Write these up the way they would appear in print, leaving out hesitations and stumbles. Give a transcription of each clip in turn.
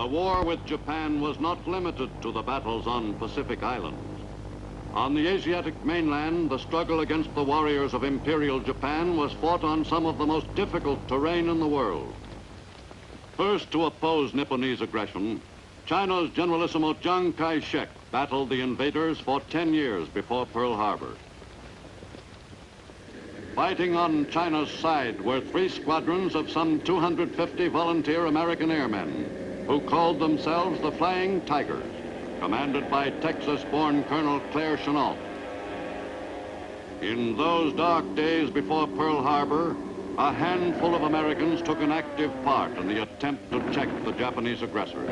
war with Japan was not limited to the battles on Pacific Islands. On the Asiatic mainland, the struggle against the warriors of Imperial Japan was fought on some of the most difficult terrain in the world. First to oppose Nipponese aggression, China's Generalissimo Chiang Kai-shek battled the invaders for 10 years before Pearl Harbor. Fighting on China's side were 3 squadrons of some 250 volunteer American airmen who called themselves the Flying Tigers, commanded by Texas-born Colonel Claire Chennault. In those dark days before Pearl Harbor, a handful of Americans took an active part in the attempt to check the Japanese aggressors.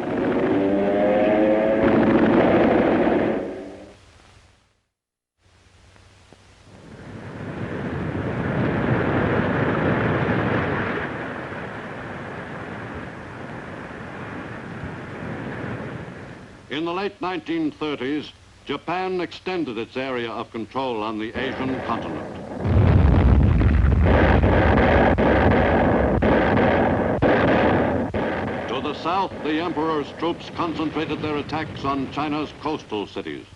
In the late 1930s, Japan extended its area of control on the Asian continent. To the south, the Emperor's troops concentrated their attacks on China's coastal cities.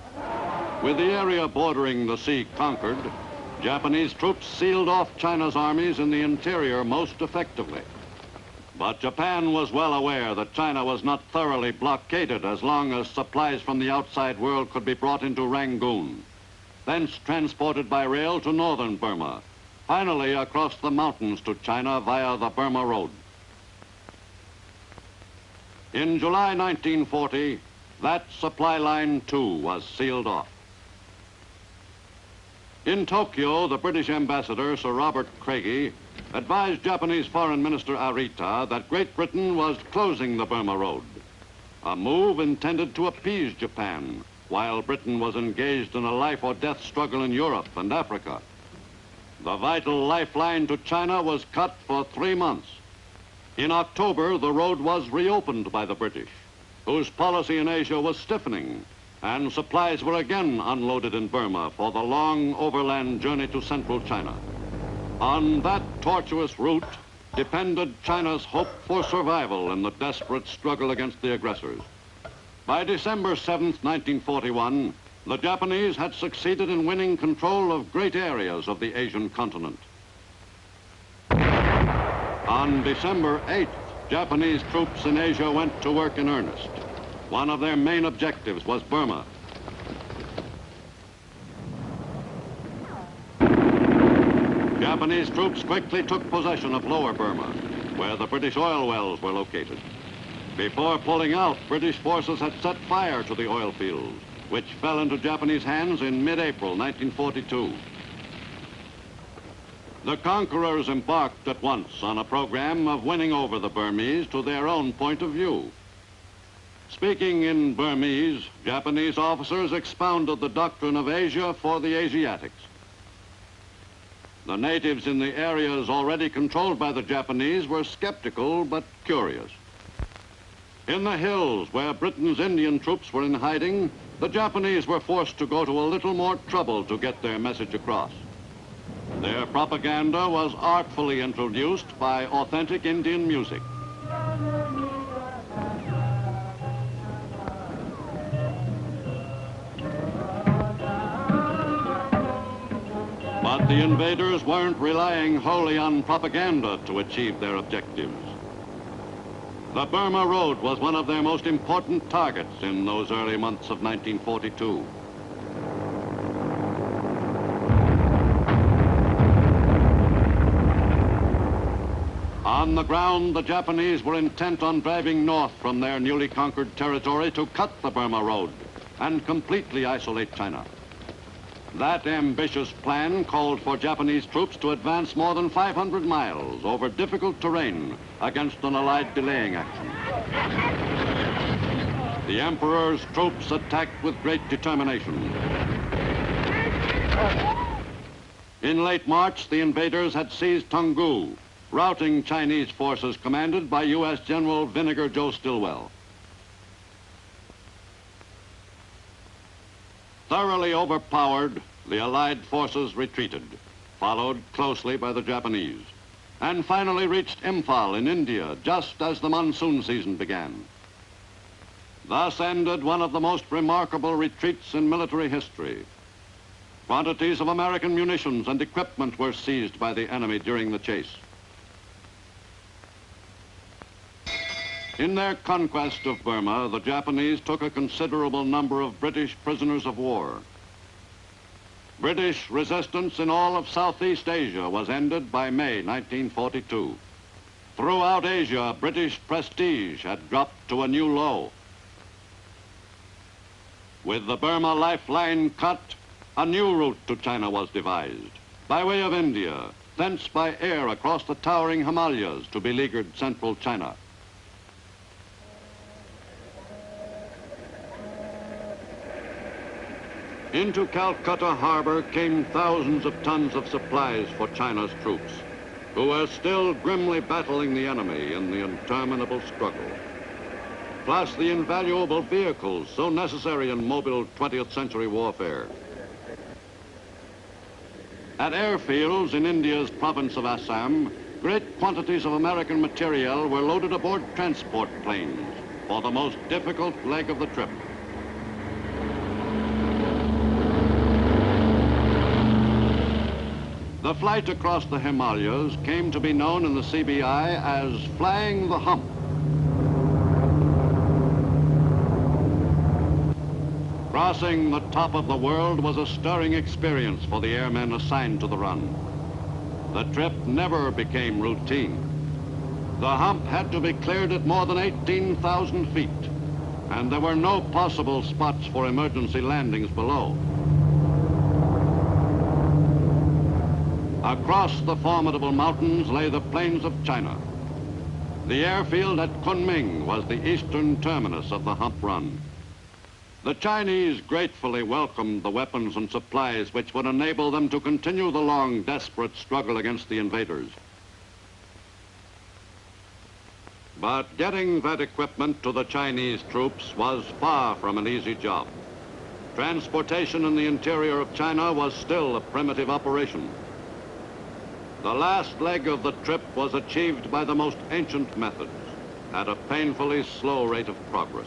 With the area bordering the sea conquered, Japanese troops sealed off China's armies in the interior most effectively. But Japan was well aware that China was not thoroughly blockaded as long as supplies from the outside world could be brought into Rangoon, thence transported by rail to northern Burma, finally across the mountains to China via the Burma Road. In July 1940, that supply line too was sealed off. In Tokyo, the British ambassador, Sir Robert Craigie, advised Japanese Foreign Minister Arita that Great Britain was closing the Burma Road, a move intended to appease Japan, while Britain was engaged in a life or death struggle in Europe and Africa. The vital lifeline to China was cut for 3 months. In October, the road was reopened by the British, whose policy in Asia was stiffening, and supplies were again unloaded in Burma for the long overland journey to central China. On that tortuous route depended China's hope for survival in the desperate struggle against the aggressors. By December 7th, 1941, the Japanese had succeeded in winning control of great areas of the Asian continent. On December 8th, Japanese troops in Asia went to work in earnest. One of their main objectives was Burma. Japanese troops quickly took possession of Lower Burma, where the British oil wells were located. Before pulling out, British forces had set fire to the oil fields, which fell into Japanese hands in mid-April 1942. The conquerors embarked at once on a program of winning over the Burmese to their own point of view. Speaking in Burmese, Japanese officers expounded the doctrine of Asia for the Asiatics. The natives in the areas already controlled by the Japanese were skeptical but curious. In the hills where Britain's Indian troops were in hiding, the Japanese were forced to go to a little more trouble to get their message across. Their propaganda was artfully introduced by authentic Indian music. But the invaders weren't relying wholly on propaganda to achieve their objectives. The Burma Road was one of their most important targets in those early months of 1942. On the ground, the Japanese were intent on driving north from their newly conquered territory to cut the Burma Road and completely isolate China. That ambitious plan called for Japanese troops to advance more than 500 miles over difficult terrain against an Allied delaying action. The Emperor's troops attacked with great determination. In late March, the invaders had seized Toungoo, routing Chinese forces commanded by U.S. General Vinegar Joe Stilwell. Thoroughly overpowered, the Allied forces retreated, followed closely by the Japanese, and finally reached Imphal in India just as the monsoon season began. Thus ended one of the most remarkable retreats in military history. Quantities of American munitions and equipment were seized by the enemy during the chase. In their conquest of Burma, the Japanese took a considerable number of British prisoners of war. British resistance in all of Southeast Asia was ended by May 1942. Throughout Asia, British prestige had dropped to a new low. With the Burma lifeline cut, a new route to China was devised, by way of India, thence by air across the towering Himalayas to beleaguered central China. Into Calcutta harbor came thousands of tons of supplies for China's troops, who were still grimly battling the enemy in the interminable struggle. Plus the invaluable vehicles so necessary in mobile 20th century warfare. At airfields in India's province of Assam, great quantities of American materiel were loaded aboard transport planes for the most difficult leg of the trip. The flight across the Himalayas came to be known in the CBI as flying the hump. Crossing the top of the world was a stirring experience for the airmen assigned to the run. The trip never became routine. The hump had to be cleared at more than 18,000 feet, and there were no possible spots for emergency landings below. Across the formidable mountains lay the plains of China. The airfield at Kunming was the eastern terminus of the hump run. The Chinese gratefully welcomed the weapons and supplies which would enable them to continue the long, desperate struggle against the invaders. But getting that equipment to the Chinese troops was far from an easy job. Transportation in the interior of China was still a primitive operation. The last leg of the trip was achieved by the most ancient methods, at a painfully slow rate of progress.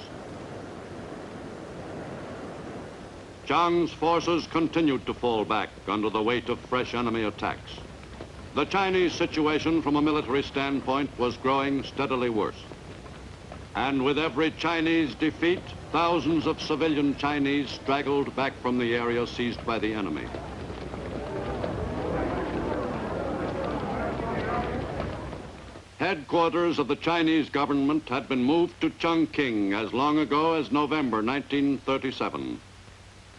Chiang's forces continued to fall back under the weight of fresh enemy attacks. The Chinese situation from a military standpoint was growing steadily worse. And with every Chinese defeat, thousands of civilian Chinese straggled back from the area seized by the enemy. Headquarters of the Chinese government had been moved to Chongqing as long ago as November 1937.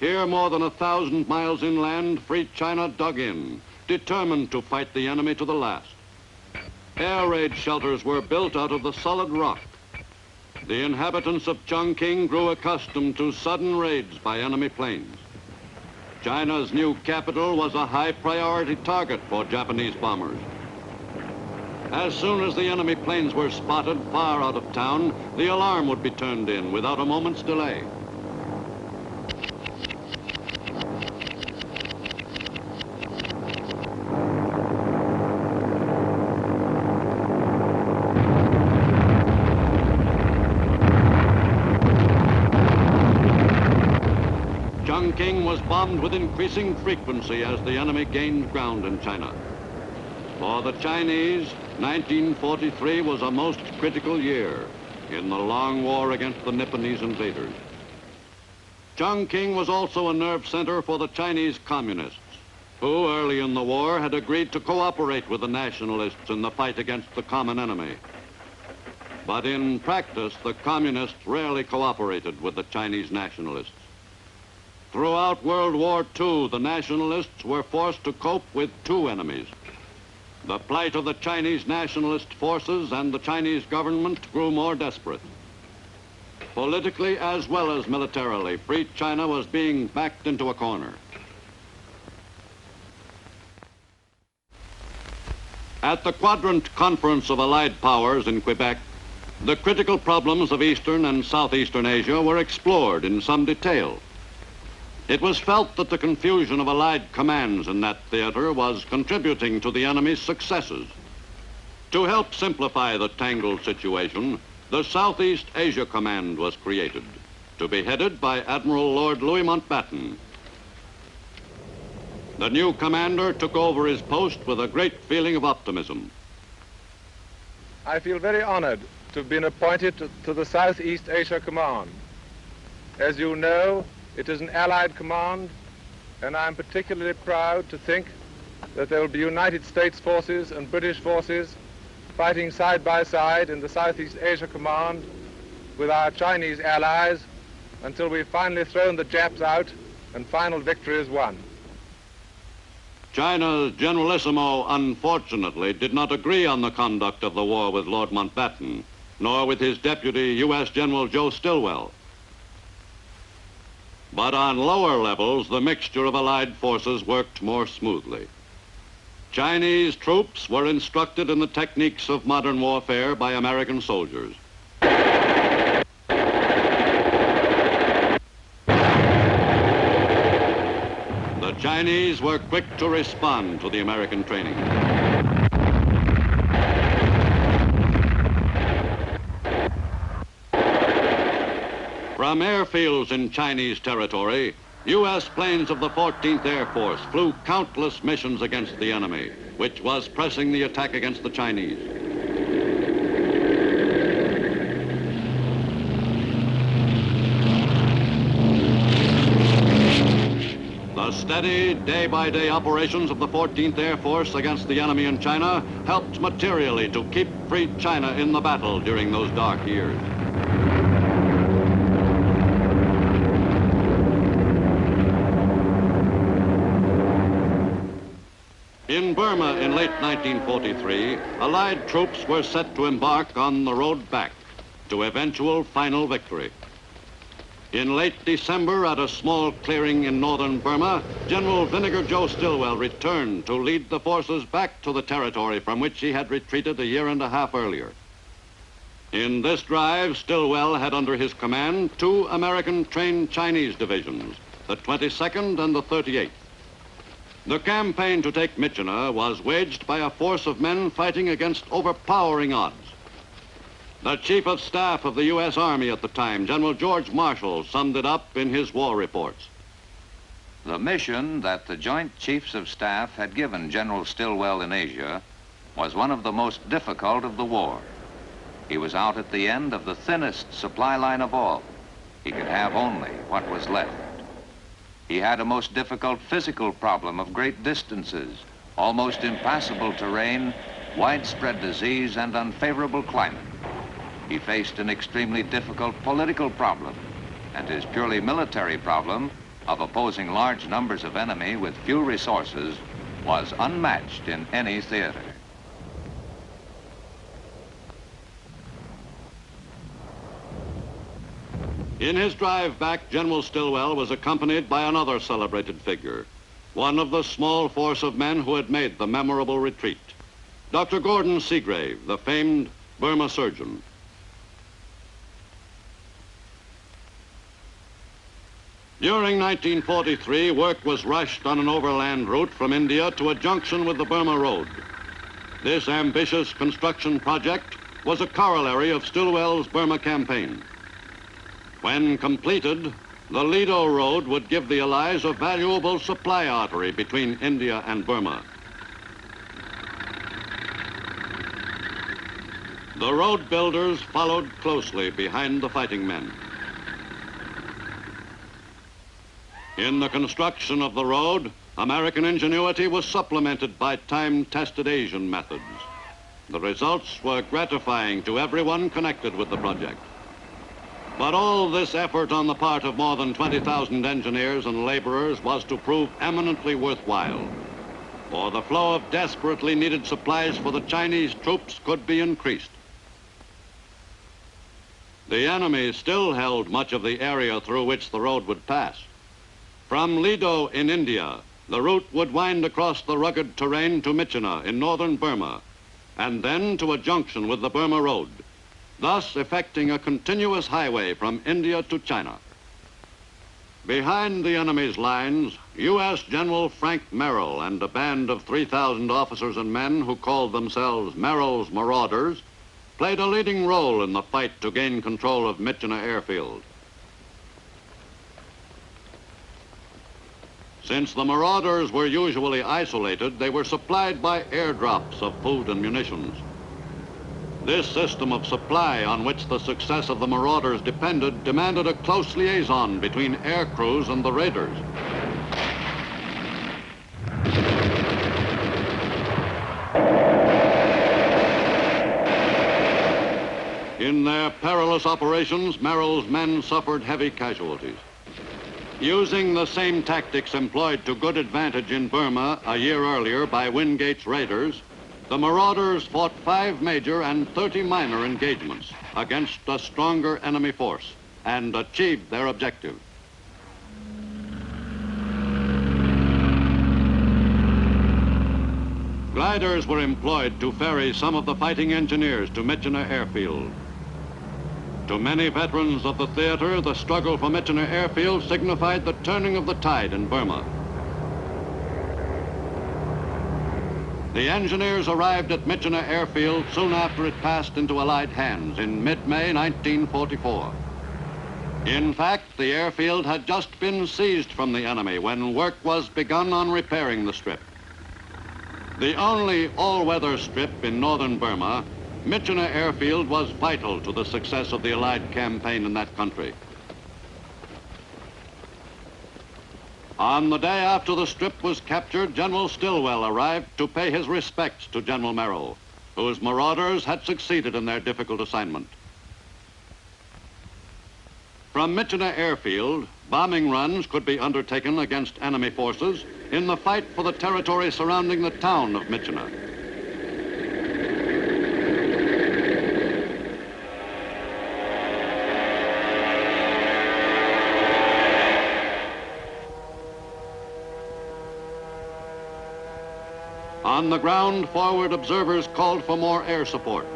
Here, more than 1,000 miles inland, Free China dug in, determined to fight the enemy to the last. Air raid shelters were built out of the solid rock. The inhabitants of Chongqing grew accustomed to sudden raids by enemy planes. China's new capital was a high priority target for Japanese bombers. As soon as the enemy planes were spotted far out of town, the alarm would be turned in without a moment's delay. Chongqing was bombed with increasing frequency as the enemy gained ground in China. For the Chinese, 1943 was a most critical year in the long war against the Nipponese invaders. Chongqing was also a nerve center for the Chinese communists, who early in the war had agreed to cooperate with the nationalists in the fight against the common enemy. But in practice, the communists rarely cooperated with the Chinese nationalists. Throughout World War II, the nationalists were forced to cope with two enemies. The plight of the Chinese nationalist forces and the Chinese government grew more desperate. Politically as well as militarily, Free China was being backed into a corner. At the Quadrant Conference of Allied Powers in Quebec, the critical problems of Eastern and Southeastern Asia were explored in some detail. It was felt that the confusion of Allied commands in that theater was contributing to the enemy's successes. To help simplify the tangled situation, the Southeast Asia Command was created. to be headed by Admiral Lord Louis Mountbatten. The new commander took over his post with a great feeling of optimism. I feel very honored to have been appointed to the Southeast Asia Command. As you know, it is an Allied command, and I'm particularly proud to think that there will be United States forces and British forces fighting side by side in the Southeast Asia Command with our Chinese allies until we've finally thrown the Japs out and final victory is won. China's Generalissimo, unfortunately, did not agree on the conduct of the war with Lord Mountbatten, nor with his deputy, U.S. General Joe Stilwell. But on lower levels, the mixture of Allied forces worked more smoothly. Chinese troops were instructed in the techniques of modern warfare by American soldiers. The Chinese were quick to respond to the American training. From airfields in Chinese territory, U.S. planes of the 14th Air Force flew countless missions against the enemy, which was pressing the attack against the Chinese. The steady, day-by-day operations of the 14th Air Force against the enemy in China helped materially to keep free China in the battle during those dark years. In Burma in late 1943, Allied troops were set to embark on the road back to eventual final victory. In late December, at a small clearing in northern Burma, General Vinegar Joe Stilwell returned to lead the forces back to the territory from which he had retreated a year and a half earlier. In this drive, Stilwell had under his command 2 American-trained Chinese divisions, the 22nd and the 38th. The campaign to take Myitkyina was waged by a force of men fighting against overpowering odds. The Chief of Staff of the U.S. Army at the time, General George Marshall, summed it up in his war reports. The mission that the Joint Chiefs of Staff had given General Stilwell in Asia was one of the most difficult of the war. He was out at the end of the thinnest supply line of all. He could have only what was left. He had a most difficult physical problem of great distances, almost impassable terrain, widespread disease, and unfavorable climate. He faced an extremely difficult political problem, and his purely military problem of opposing large numbers of enemy with few resources was unmatched in any theater. In his drive back, General Stilwell was accompanied by another celebrated figure, one of the small force of men who had made the memorable retreat, Dr. Gordon Seagrave, the famed Burma surgeon. During 1943, work was rushed on an overland route from India to a junction with the Burma Road. This ambitious construction project was a corollary of Stilwell's Burma campaign. When completed, the Lido Road would give the Allies a valuable supply artery between India and Burma. The road builders followed closely behind the fighting men. In the construction of the road, American ingenuity was supplemented by time-tested Asian methods. The results were gratifying to everyone connected with the project. But all this effort on the part of more than 20,000 engineers and laborers was to prove eminently worthwhile, for the flow of desperately needed supplies for the Chinese troops could be increased. The enemy still held much of the area through which the road would pass. From Lido in India, the route would wind across the rugged terrain to Myitkyina in northern Burma, and then to a junction with the Burma Road, thus effecting a continuous highway from India to China. Behind the enemy's lines, U.S. General Frank Merrill and a band of 3,000 officers and men who called themselves Merrill's Marauders played a leading role in the fight to gain control of Myitkyina airfield. Since the marauders were usually isolated, they were supplied by airdrops of food and munitions. This system of supply, on which the success of the marauders depended, demanded a close liaison between air crews and the raiders. In their perilous operations, Merrill's men suffered heavy casualties. Using the same tactics employed to good advantage in Burma a year earlier by Wingate's raiders, the marauders fought 5 major and 30 minor engagements against a stronger enemy force and achieved their objective. Gliders were employed to ferry some of the fighting engineers to Myitkyina Airfield. To many veterans of the theater, the struggle for Myitkyina Airfield signified the turning of the tide in Burma. The engineers arrived at Myitkyina Airfield soon after it passed into Allied hands in mid-May 1944. In fact, the airfield had just been seized from the enemy when work was begun on repairing the strip. The only all-weather strip in northern Burma, Myitkyina Airfield was vital to the success of the Allied campaign in that country. On the day after the strip was captured, General Stilwell arrived to pay his respects to General Merrill, whose marauders had succeeded in their difficult assignment. From Myitkyina Airfield, bombing runs could be undertaken against enemy forces in the fight for the territory surrounding the town of Myitkyina. On the ground, forward observers called for more air support.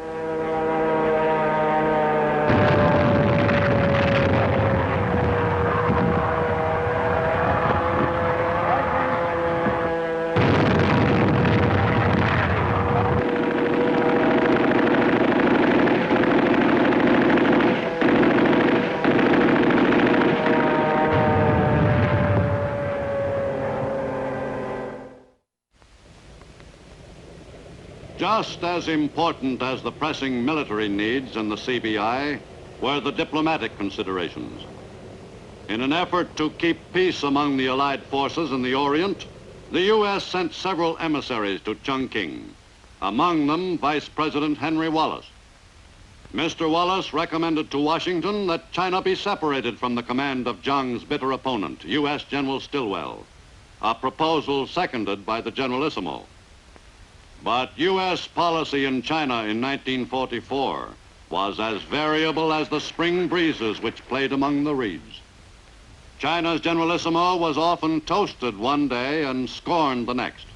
Just as important as the pressing military needs in the CBI were the diplomatic considerations. In an effort to keep peace among the Allied forces in the Orient, the U.S. sent several emissaries to Chongqing, among them Vice President Henry Wallace. Mr. Wallace recommended to Washington that China be separated from the command of Zhang's bitter opponent, U.S. General Stilwell, a proposal seconded by the Generalissimo. But U.S. policy in China in 1944 was as variable as the spring breezes which played among the reeds. China's Generalissimo was often toasted one day and scorned the next.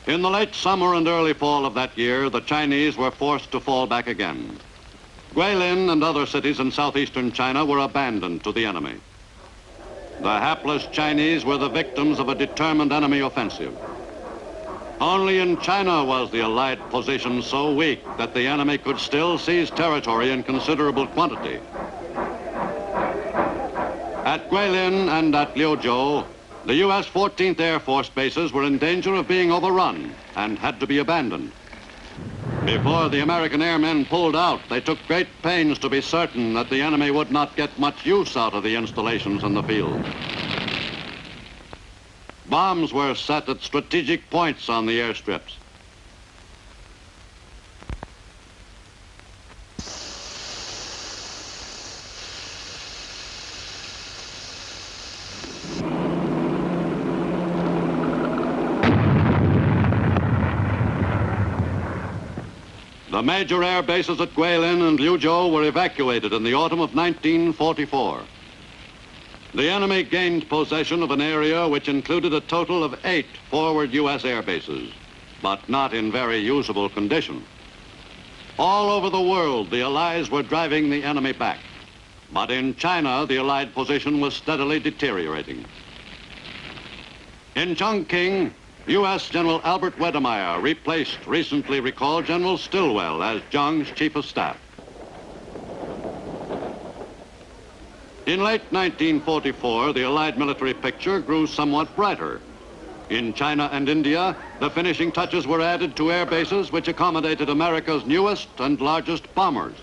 In the late summer and early fall of that year, the Chinese were forced to fall back again. Guilin and other cities in southeastern China were abandoned to the enemy. The hapless Chinese were the victims of a determined enemy offensive. Only in China was the Allied position so weak that the enemy could still seize territory in considerable quantity. At Guilin and at Liuzhou, the U.S. 14th Air Force bases were in danger of being overrun and had to be abandoned. Before the American airmen pulled out, they took great pains to be certain that the enemy would not get much use out of the installations in the field. Bombs were set at strategic points on the airstrips. The major air bases at Guilin and Liuzhou were evacuated in the autumn of 1944. The enemy gained possession of an area which included a total of 8 forward U.S. air bases, but not in very usable condition. All over the world, the Allies were driving the enemy back, but in China, the Allied position was steadily deteriorating. In Chongqing, U.S. General Albert Wedemeyer replaced recently recalled General Stilwell as Zhang's Chief of Staff. In late 1944, the Allied military picture grew somewhat brighter. In China and India, the finishing touches were added to air bases which accommodated America's newest and largest bombers.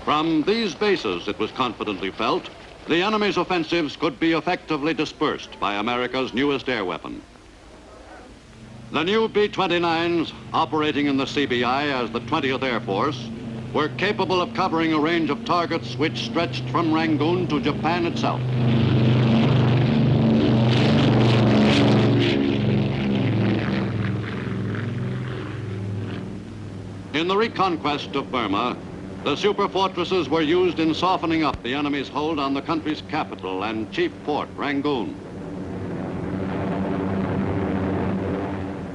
From these bases, it was confidently felt, the enemy's offensives could be effectively dispersed by America's newest air weapon. The new B-29s, operating in the CBI as the 20th Air Force, were capable of covering a range of targets which stretched from Rangoon to Japan itself. In the reconquest of Burma, the super fortresses were used in softening up the enemy's hold on the country's capital and chief port, Rangoon.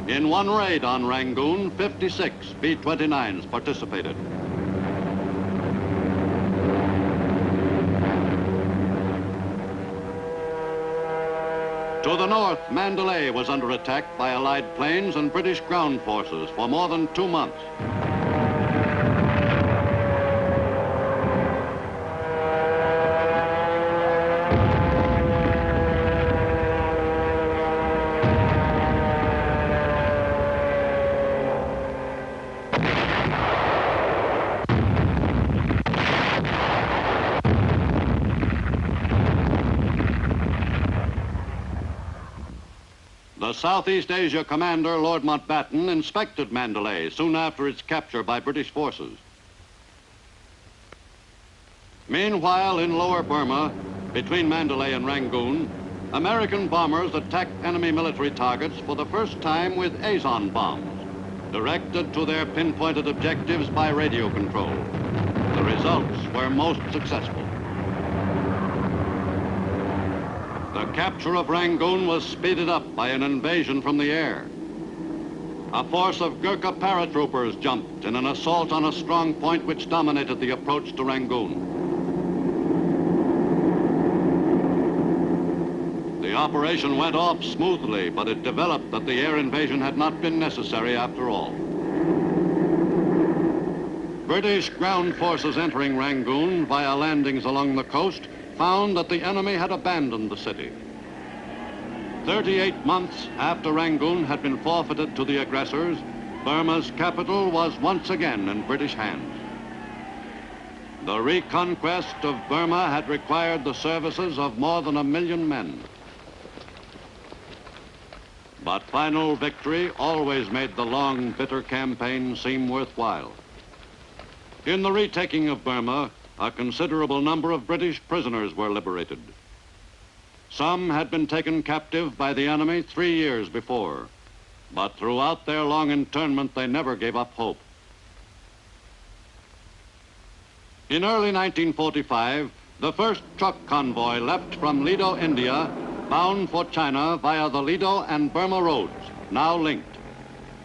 In one raid on Rangoon, 56 B-29s participated. To the north, Mandalay was under attack by Allied planes and British ground forces for more than 2 months. The Southeast Asia commander, Lord Mountbatten, inspected Mandalay soon after its capture by British forces. Meanwhile, in lower Burma, between Mandalay and Rangoon, American bombers attacked enemy military targets for the first time with Azon bombs, directed to their pinpointed objectives by radio control. The results were most successful. The capture of Rangoon was speeded up by an invasion from the air. A force of Gurkha paratroopers jumped in an assault on a strong point which dominated the approach to Rangoon. The operation went off smoothly, but it developed that the air invasion had not been necessary after all. British ground forces entering Rangoon via landings along the coast found that the enemy had abandoned the city. 38 months after Rangoon had been forfeited to the aggressors, Burma's capital was once again in British hands. The reconquest of Burma had required the services of more than 1 million men. But final victory always made the long, bitter campaign seem worthwhile. In the retaking of Burma, a considerable number of British prisoners were liberated. Some had been taken captive by the enemy 3 years before, but throughout their long internment, they never gave up hope. In early 1945, the first truck convoy left from Lido, India, bound for China via the Lido and Burma roads, now linked.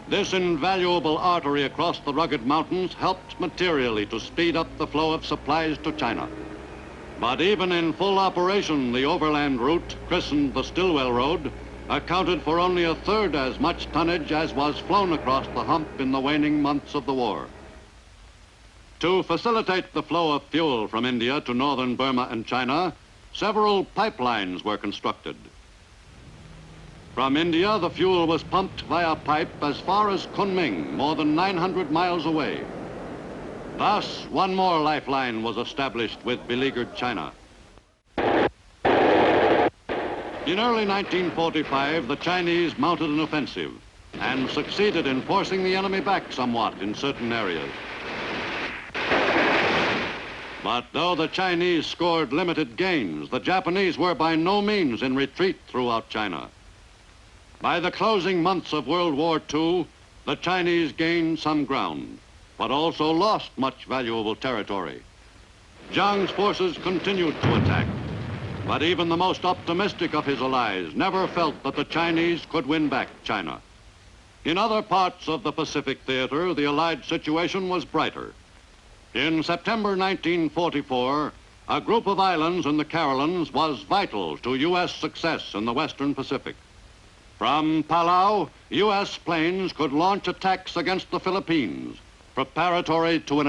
This invaluable artery across the rugged mountains helped materially to speed up the flow of supplies to China. But even in full operation, the overland route, christened the Stillwell Road, accounted for only 1/3 as much tonnage as was flown across the hump in the waning months of the war. To facilitate the flow of fuel from India to northern Burma and China, several pipelines were constructed. From India, the fuel was pumped via pipe as far as Kunming, more than 900 miles away. Thus, one more lifeline was established with beleaguered China. In early 1945, the Chinese mounted an offensive and succeeded in forcing the enemy back somewhat in certain areas. But though the Chinese scored limited gains, the Japanese were by no means in retreat throughout China. By the closing months of World War II, the Chinese gained some ground, but also lost much valuable territory. Jiang's forces continued to attack, but even the most optimistic of his allies never felt that the Chinese could win back China. In other parts of the Pacific theater, the Allied situation was brighter. In September 1944, a group of islands in the Carolines was vital to U.S. success in the Western Pacific. From Palau, U.S. planes could launch attacks against the Philippines, preparatory to an